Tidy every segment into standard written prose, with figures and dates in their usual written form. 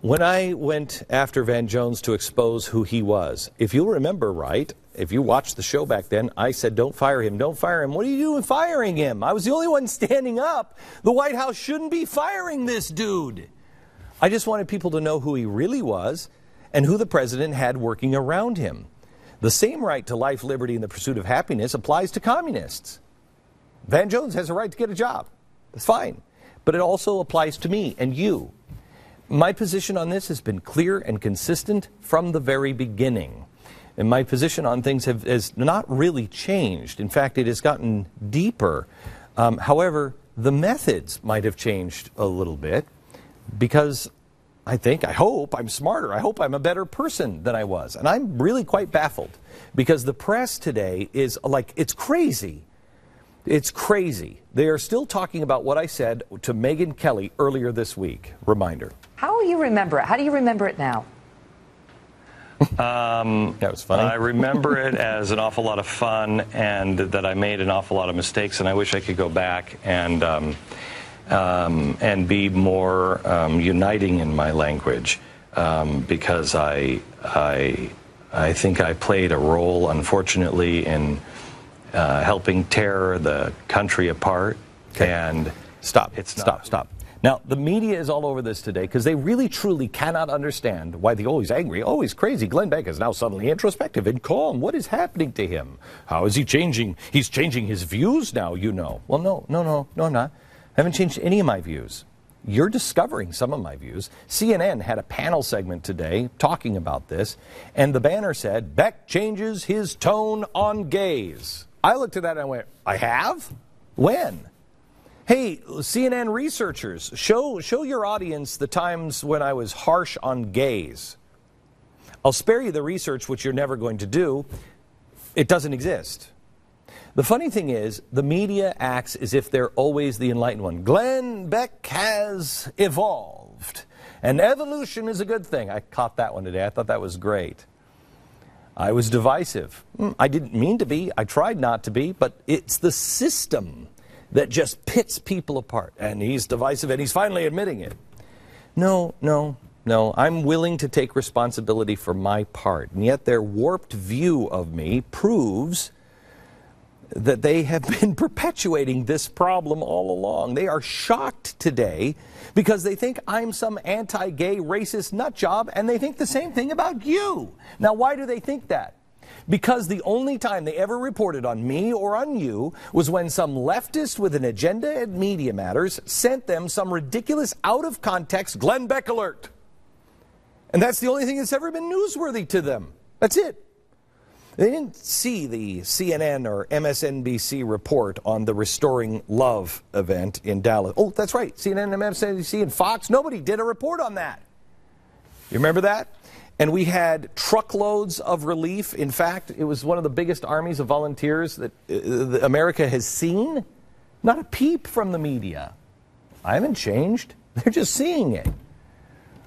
When I went after Van Jones to expose who he was, if you remember right, if you watched the show back then, I said, don't fire him, don't fire him. What are you doing firing him? I was the only one standing up. The White House shouldn't be firing this dude. I just wanted people to know who he really was and who the president had working around him. The same right to life, liberty, and the pursuit of happiness applies to communists. Van Jones has a right to get a job. That's fine. But it also applies to me and you. My position on this has been clear and consistent from the very beginning. And my position on things has not really changed. In fact, it has gotten deeper. However, the methods might have changed a little bit because I hope I'm smarter. I hope I'm a better person than I was. And I'm really quite baffled because the press today is like, it's crazy. It's crazy. They are still talking about what I said to Megyn Kelly earlier this week. Reminder. How will you remember it? How do you remember it now? That was funny. I remember it as an awful lot of fun and that I made an awful lot of mistakes, and I wish I could go back and be more uniting in my language because I think I played a role, unfortunately, in helping tear the country apart. Okay. And stop. Now, the media is all over this today because they really, truly cannot understand why the always angry, always crazy Glenn Beck is now suddenly introspective and calm. What is happening to him? How is he changing? He's changing his views now, you know. Well, no, I'm not. I haven't changed any of my views. You're discovering some of my views. CNN had a panel segment today talking about this, and the banner said, Beck changes his tone on gays. I looked at that and I went, I have? When? Hey, CNN researchers, show your audience the times when I was harsh on gays. I'll spare you the research, which you're never going to do. It doesn't exist. The funny thing is, the media acts as if they're always the enlightened one. Glenn Beck has evolved, and evolution is a good thing. I caught that one today. I thought that was great. I was divisive. I didn't mean to be. I tried not to be, but it's the system that just pits people apart. And he's divisive, and he's finally admitting it. No. I'm willing to take responsibility for my part. And yet their warped view of me proves that they have been perpetuating this problem all along. They are shocked today because they think I'm some anti-gay racist nutjob, and they think the same thing about you. Now, why do they think that? Because the only time they ever reported on me or on you was when some leftist with an agenda at Media Matters sent them some ridiculous out-of-context Glenn Beck alert. And that's the only thing that's ever been newsworthy to them. That's it. They didn't see the CNN or MSNBC report on the Restoring Love event in Dallas. Oh, that's right. CNN, MSNBC, and Fox. Nobody did a report on that. You remember that? And we had truckloads of relief. In fact, it was one of the biggest armies of volunteers that America has seen. Not a peep from the media. I haven't changed. They're just seeing it.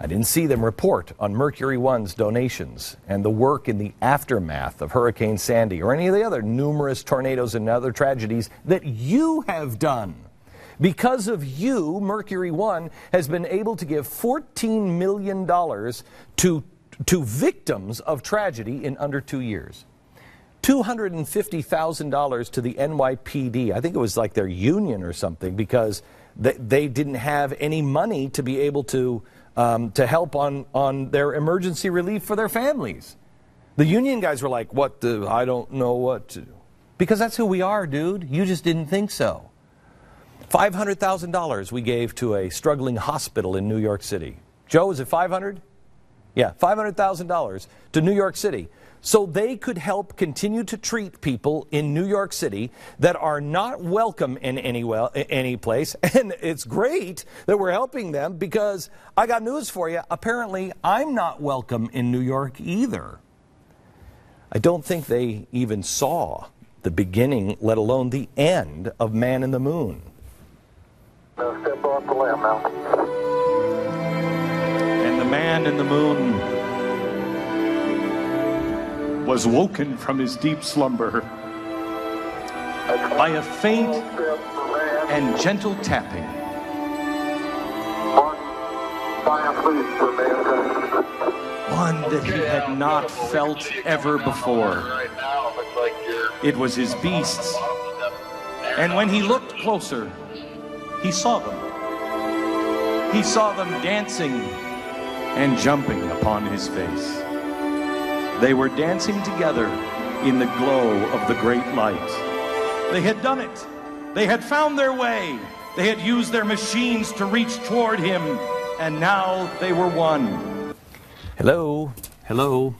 I didn't see them report on Mercury One's donations and the work in the aftermath of Hurricane Sandy or any of the other numerous tornadoes and other tragedies that you have done. Because of you, Mercury One has been able to give $14 million to victims of tragedy in under 2 years. $250,000 to the NYPD. I think it was like their union or something because they didn't have any money to be able to help on their emergency relief for their families. The union guys were like, I don't know what to do. Because that's who we are, dude. You just didn't think so. $500,000 we gave to a struggling hospital in New York City. Joe, is it 500? Yeah, $500,000 to New York City. So they could help continue to treat people in New York City that are not welcome in any place. And it's great that we're helping them because I got news for you. Apparently, I'm not welcome in New York either. I don't think they even saw the beginning, let alone the end of Man in the Moon. Now step off the limb now. And the man in the moon was woken from his deep slumber by a faint and gentle tapping. 1, 5 released for mankind. One that he had not felt ever before. It was his beasts. And when he looked closer, he saw them. He saw them dancing and jumping upon his face. They were dancing together in the glow of the great light. They had done it. They had found their way. They had used their machines to reach toward him, and now they were one. Hello, hello.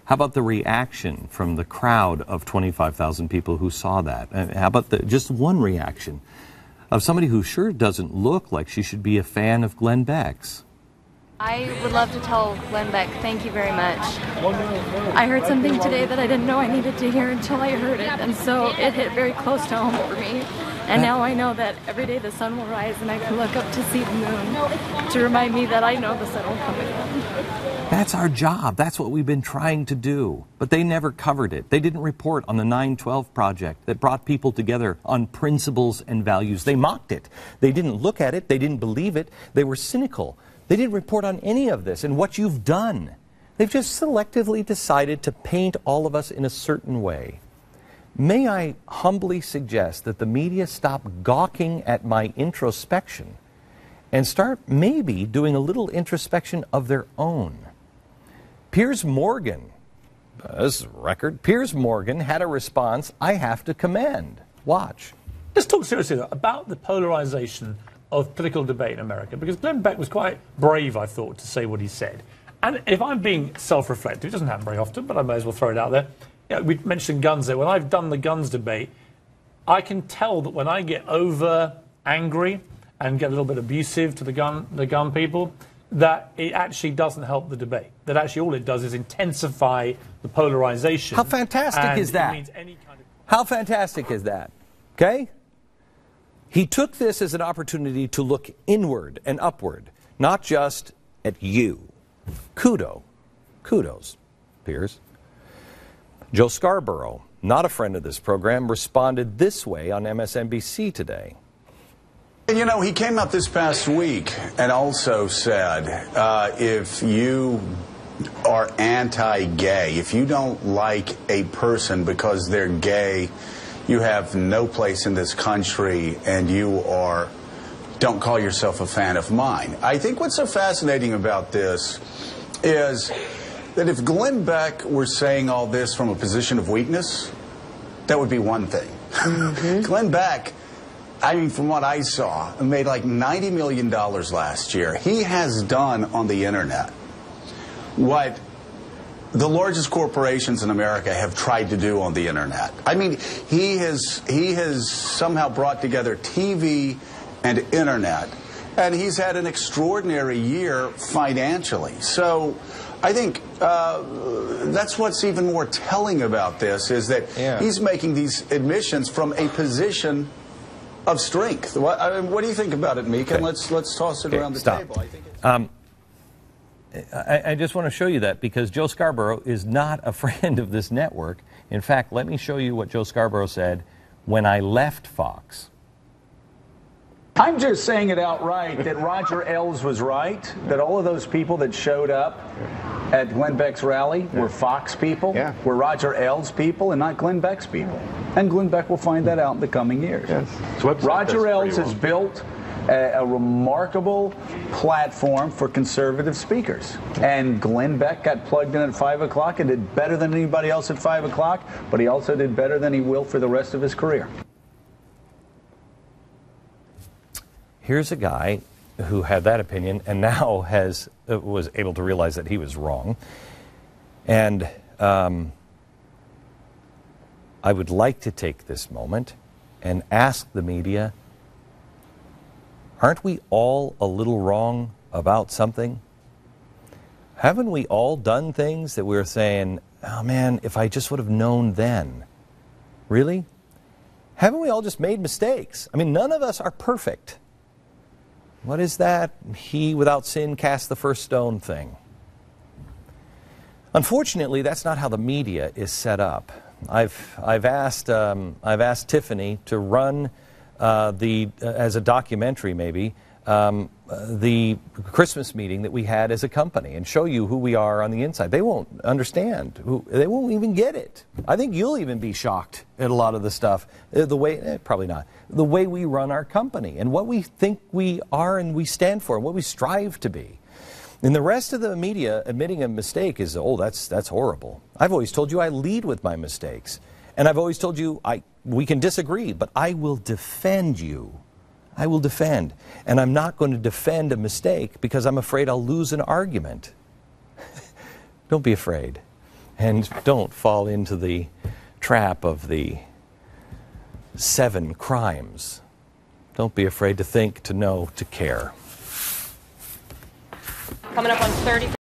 How about the reaction from the crowd of 25,000 people who saw that? How about just one reaction of somebody who sure doesn't look like she should be a fan of Glenn Beck's? I would love to tell Glenn Beck, thank you very much. I heard something today that I didn't know I needed to hear until I heard it, and so it hit very close to home for me. And now I know that every day the sun will rise and I can look up to see the moon to remind me that I know the sun will come again. That's our job. That's what we've been trying to do. But they never covered it. They didn't report on the 9/12 project that brought people together on principles and values. They mocked it. They didn't look at it. They didn't believe it. They were cynical. They didn't report on any of this and what you've done. They've just selectively decided to paint all of us in a certain way. May I humbly suggest that the media stop gawking at my introspection and start maybe doing a little introspection of their own. Piers Morgan, this is a record, Piers Morgan had a response I have to commend. Watch. Let's talk seriously though, about the polarization of political debate in America, because Glenn Beck was quite brave, I thought, to say what he said. And if I'm being self-reflective, it doesn't happen very often, but I may as well throw it out there. You know, we mentioned guns there. When I've done the guns debate, I can tell that when I get over angry and get a little bit abusive to the gun people, that it actually doesn't help the debate. That actually all it does is intensify the polarization. How fantastic is that? It means any kind of... How fantastic is that? Okay? He took this as an opportunity to look inward and upward, not just at you. Kudos, Piers. Joe Scarborough, not a friend of this program, responded this way on MSNBC today. You know, he came out this past week and also said, if you are anti-gay, if you don't like a person because they're gay, you have no place in this country and you don't call yourself a fan of mine. I think what's so fascinating about this is that if Glenn Beck were saying all this from a position of weakness, that would be one thing. Mm-hmm. Glenn Beck, I mean, from what I saw, made like $90 million last year. He has done on the internet what the largest corporations in America have tried to do on the internet. I mean, he has somehow brought together TV and internet, and he's had an extraordinary year financially. So I think that's what's even more telling about this, is that he's making these admissions from a position of strength. What do you think about it, Megyn? Okay. Let's toss it around the table. I think I just want to show you that because Joe Scarborough is not a friend of this network. In fact, let me show you what Joe Scarborough said when I left Fox. I'm just saying it outright that Roger Ailes was right, that all of those people that showed up at Glenn Beck's rally were Fox people, were Roger Ailes people, and not Glenn Beck's people. And Glenn Beck will find that out in the coming years. So Roger Ailes has built a remarkable platform for conservative speakers. And Glenn Beck got plugged in at 5 o'clock and did better than anybody else at 5 o'clock, but he also did better than he will for the rest of his career. Here's a guy who had that opinion and now was able to realize that he was wrong. And I would like to take this moment and ask the media, aren't we all a little wrong about something? Haven't we all done things that we're saying, oh man, if I just would have known then? Really? Haven't we all just made mistakes? I mean, none of us are perfect. What is that? He without sin cast the first stone thing. Unfortunately, that's not how the media is set up. I've asked Tiffany to run as a documentary maybe the Christmas meeting that we had as a company and show you who we are on the inside. They won't understand. They won't even get it. I think you'll even be shocked at a lot of the stuff. The way, probably not, the way we run our company and what we think we are and we stand for and what we strive to be. And the rest of the media admitting a mistake is, oh, that's horrible. I've always told you I lead with my mistakes. And I've always told you we can disagree, but I will defend you. I will defend. And I'm not going to defend a mistake because I'm afraid I'll lose an argument. Don't be afraid. And don't fall into the trap of the 7 crimes. Don't be afraid to think, to know, to care. Coming up on 30.